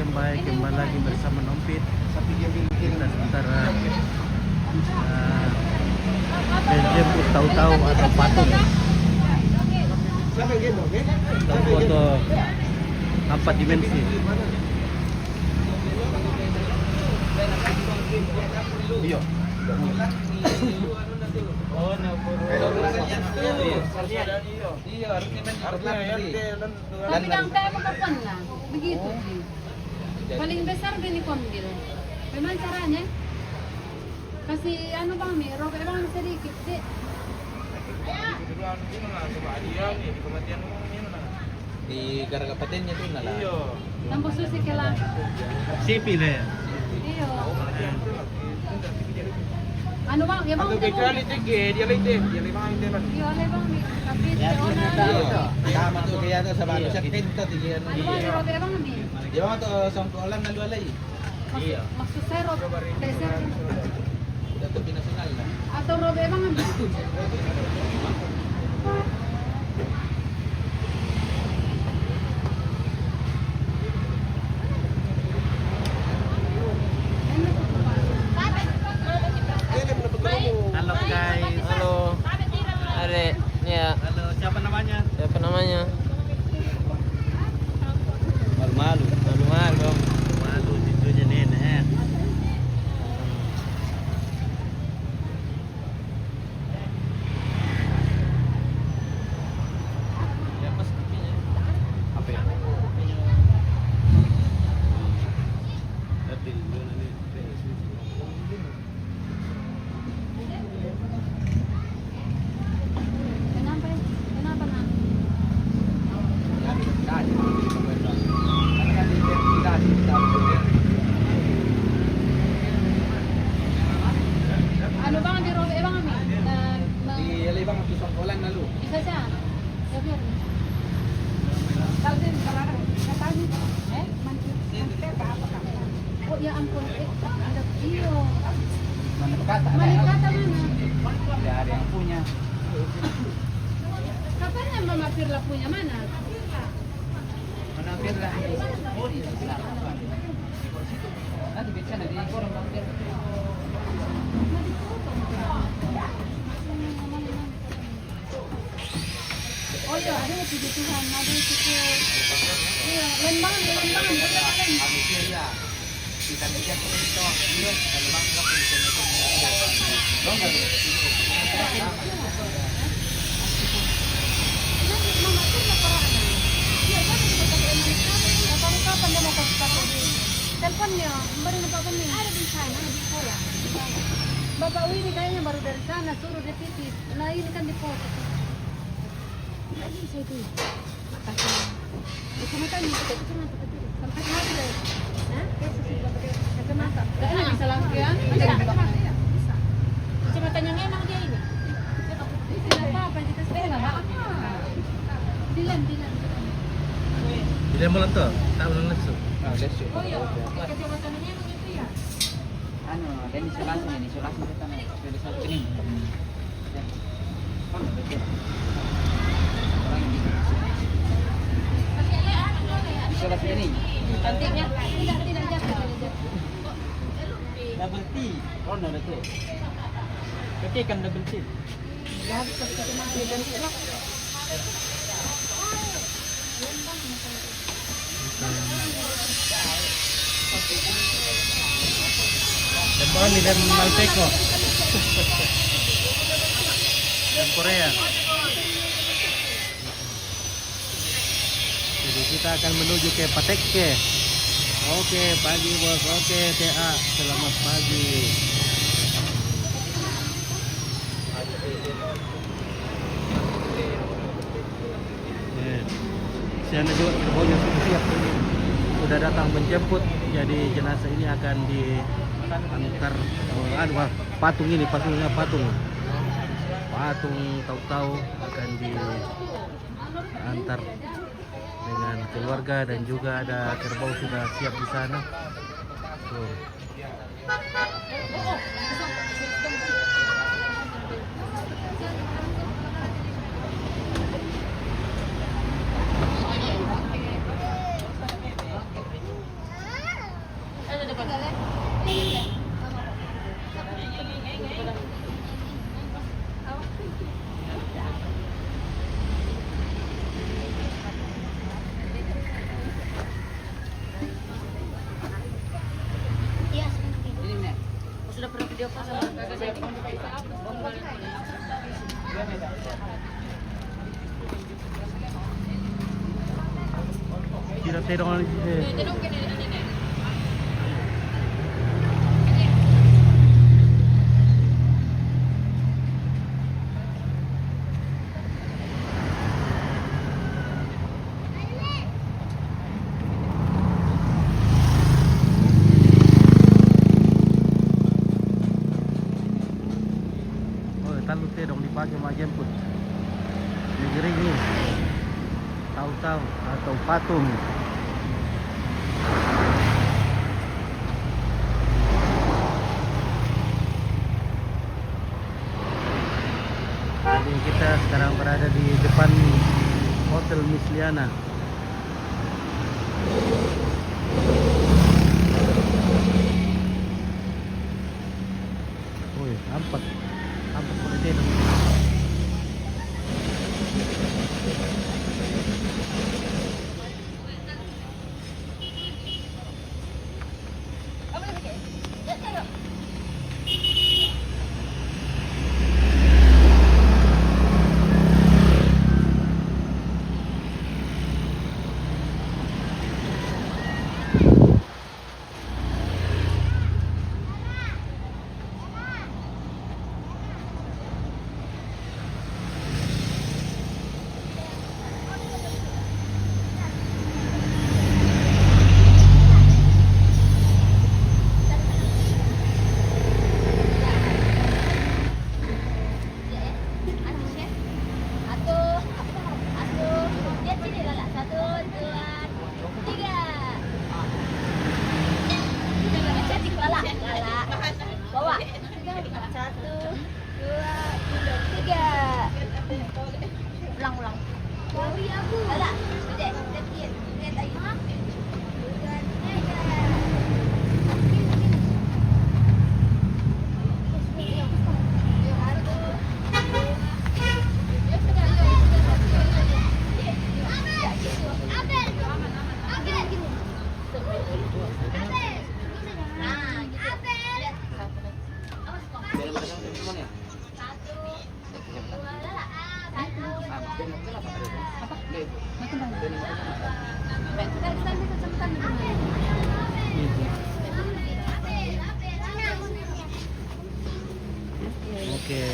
standby kembali lagi bersama Nompit. Kita sementara menjemput tahu-tahu atau patung. Foto 4 dimensi. Iya. Oh, tapi kang tayo magkapan lang. Begitu sih. Paling besar gini kondil. Memang caranya kasih anu bang nih, rokok bang sedikit sih. Di gara kapatennya tuh nala. Nampak susi ke lang. Sipil ya. Iyo. Anu bang, ya bang. dia lagi deh, Iyo, ale bang nih. Kapit ke ona. Tama tuh kaya tuh sa bago sa tinta tiyan. Anu bang, rokok bang nih. Di ba to sangkolan na lualay. Iya. Maksud saya rokok teser. Udah tuh binasional na. Atau rokok bang nih. Halo guys. Halo. Are, ya. Halo, siapa namanya? Siapa namanya? Malu-malu. Malu-malu. Malu cucunya nenek. Ya pas kopinya. Apa ya? Kenapa? Kenapa nak? Ano bang di rokok bang nih? Di alibang tuh sangkolan na lu. Bisa siya? Ya biar. Tahu din karang katanya mantir apa kamu? Oh ya ampun, ada iyo. Mana kata? Manikata mana? Tidak ada yang punya. Kapan yang Mama Firla punya mana? Mana Firla? Nanti bicara di koran Firla. Oh iya, ada puji Tuhan, ada situ. Iya, lembang, betul. Kami Firla. Kita bicara itu. Iya, alibang waktu itu. Dong Nanti Mama Firla parana. Iya, kan kita pakai Indonesia. Baru kapan dia mau kasih tahu di teleponnya? Baru nampak ini. Ada di sana, di sekolah. Bapak Wini kayaknya baru dari sana, suruh dia titip. Nah ini kan di foto. Nggak bisa itu. Makasih. Kacamata nih, kacamata betul. Sampai hari deh. Hah? Kayak sudah pakai kacamata. Nggak enak bisa langsung ya? Bisa. Bisa. Kacamatanya memang dia ini. Tidak apa-apa, kita sepeda. Dilan. Bila mau tuh, tak boleh lesu. Ah, lesu. Oh iya, kacamatanya memang itu ya. Ano, dan isolasi kita na pwede sa training. Isolasi ini. Cantiknya. Tidak jatuh. Double T. Oh, no, itu. Oke kan double T. Ya, seperti kemarin dan silap. Temporan di dalam Malpeko. Dan Korea. Jadi kita akan menuju ke Patekke. Oke, pagi bos. Oke, TA. Selamat pagi. Siana juga semuanya sudah siap ini. Sudah datang menjemput. Jadi jenazah ini akan diantar patung ini, patungnya patung tahu-tahu akan diantar dengan keluarga dan juga ada kerbau sudah siap di sana. Tuh. Tedong talu Tedong dipakai mau jemput. Negeri ini tahu-tahu atau patung. Jadi kita sekarang berada di depan Hotel Misliana. Woi, nampak boleh Tedong. Ulang. Alah, lihat ayo. Oke,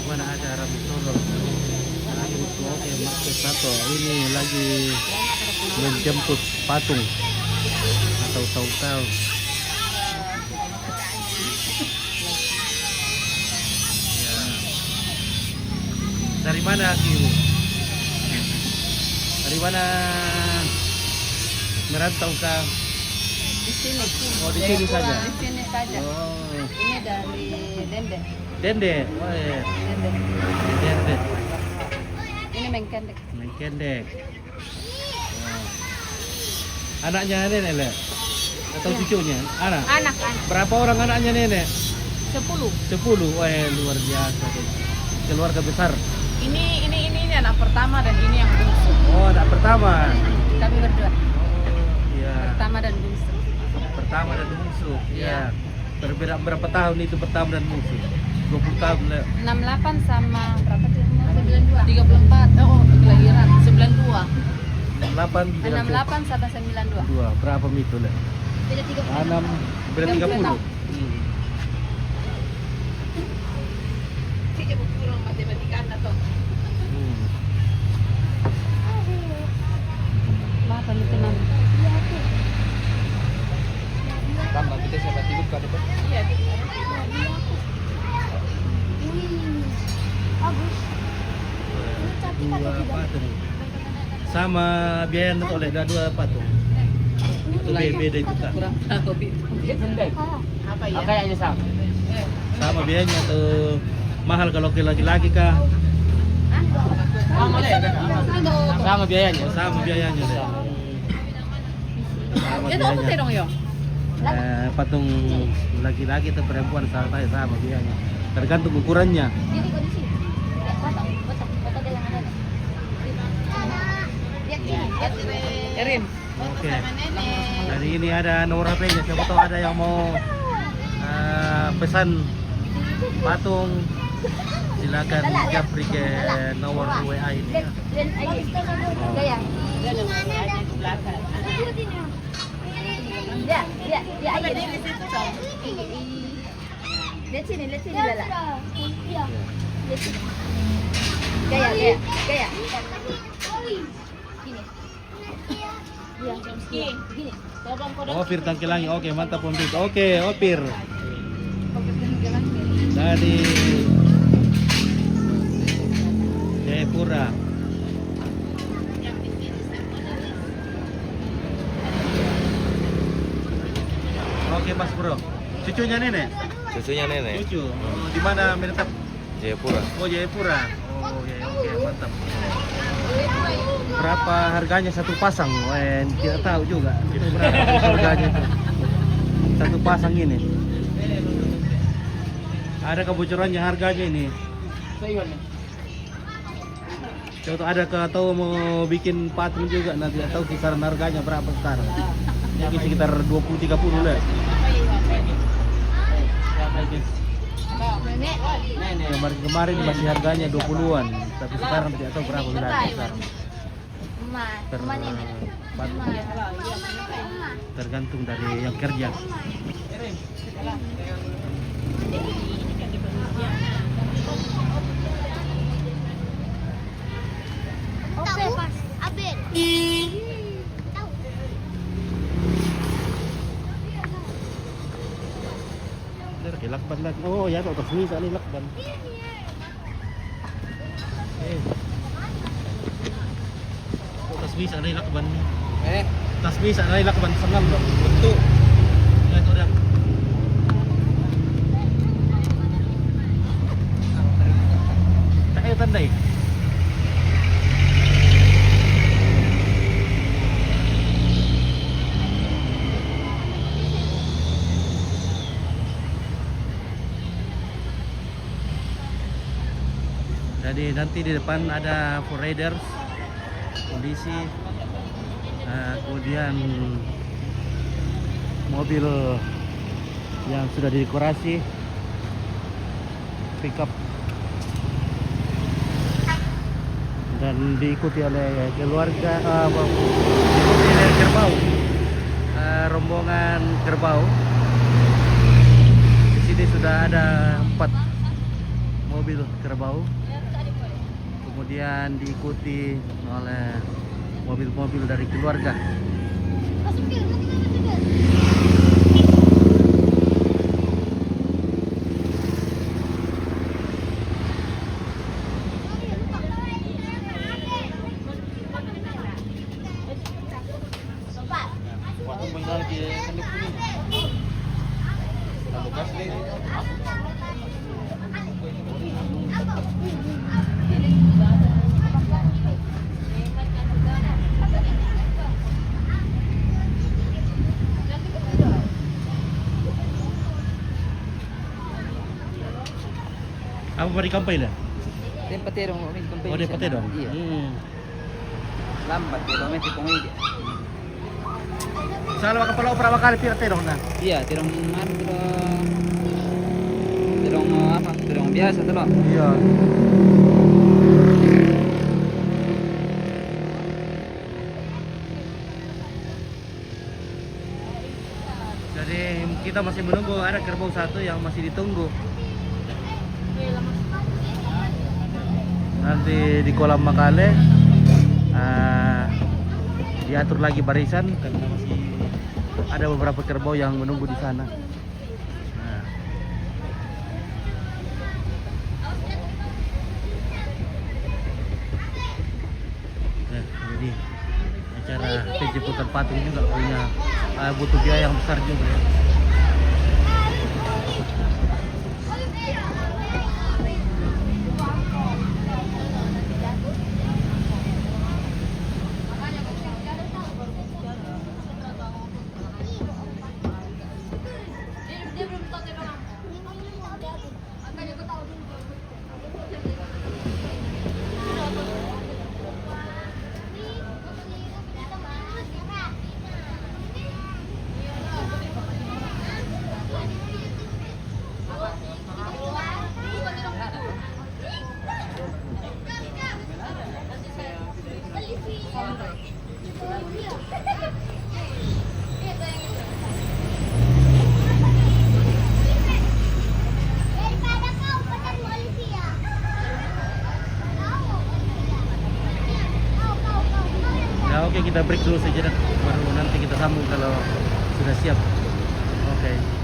gimana ada Rabu Solo? Oke, Marcos Sato ini lagi menjemput patung atau tahu-tahu. Ya. Dari mana Ibu? Dari mana merantau ke? Di sini. Oh, di sini saja. Di sini saja. Oh, Ini dari Dende. Dende. Oh, iya. Dende. Dende. Ini Mengkendek. Mengkendek. Wow. Anaknya nenek Le? Atau cucunya? Anak? Anak. Berapa orang anaknya nenek? 10. 10. Wah, luar biasa. Keluarga besar. Ini anak pertama dan ini yang bungsu. Oh, anak pertama. Kami berdua. Iya. Pertama dan bungsu. Pertama dan bungsu. Iya. Iya. Berbeda berapa tahun itu pertama dan bungsu? 20 tahun Le. 68 sama berapa sih? 34. Oh, kelahiran 92. 68 68 sama 92. 2. Berapa itu Le? Beda 30. 6 berarti 30. Apa nih teman? Tambah kita siapa tidur kan itu? Iya. Bagus. Ini cantik atau Dua tidak? patung. Sama biaya untuk oleh ada 2 patung. Itu beda itu Kak. Kurang tahu bi. Apa ya? Kayaknya sama. Sama biayanya atau mahal kalau ke laki-laki Kak? Sama biayanya. Sama biayanya deh. Sama Itu apa sih biayanya. dong yo? Patung laki-laki atau perempuan sama biayanya. Tergantung ukurannya. Jadi kondisi. Lihat foto dia yang ada. Lihat sini. Erin. Oke. Dari ini ada nomor HP-nya. Siapa tahu ada yang mau pesan patung, silakan japri ke nomor WA ini. Dan ayo. Gaya. Lihat sini Lala. Iya. Lihat sini. Gaya. Gini. Iya, gini. Opir Tangkilangi, oke mantap Ompit. Oke, Opir. Dari Jayapura. Oke Mas Bro. Cucunya nenek? Cucunya nenek. Cucu. Di mana menetap? Jayapura. Oh Jayapura. Oh ya oke mantap. Berapa harganya satu pasang? Tidak tahu juga. Itu berapa harganya itu? Satu pasang ini. Ada kebocorannya harganya ini. Coba ada ke atau mau bikin patung juga nanti atau kisaran harganya berapa sekarang? Mungkin sekitar 20-30 lah. Kemarin masih harganya 20-an, tapi sekarang tidak tahu berapa harganya sekarang. Tergantung dari yang kerja. Oke, pas. Abel. Lakban lagi. Oh ya, kok kesini soalnya lakban. Tasbih sana lakban. Tasbih sana lakban sengal loh. Bentuk. Ya itu dah. Tak ada tandai. Jadi nanti di depan ada for riders, kondisi, kemudian mobil yang sudah didekorasi, pickup, dan diikuti oleh keluarga, diikuti oleh kerbau, rombongan kerbau. Di sini sudah ada 4 mobil kerbau. Kemudian diikuti oleh mobil-mobil dari keluarga. Apa bari kampay lah? Din patero mo min Oh, dia patay dong. Iya. Lambat pero may tipong ide. Salah ka pala opera kali patay dong na. Iya, tirong tirong apa? Tirong biasa to lo. Iya. Jadi kita masih menunggu, ada kerbau satu yang masih ditunggu. Nanti di kolam Makale diatur lagi barisan karena masih ada beberapa kerbau yang menunggu di sana. Jadi acara penjemputan patung juga punya butuh biaya yang besar juga ya. Ya oke, kita break dulu saja dah. Baru nanti kita sambung kalau sudah siap. Oke.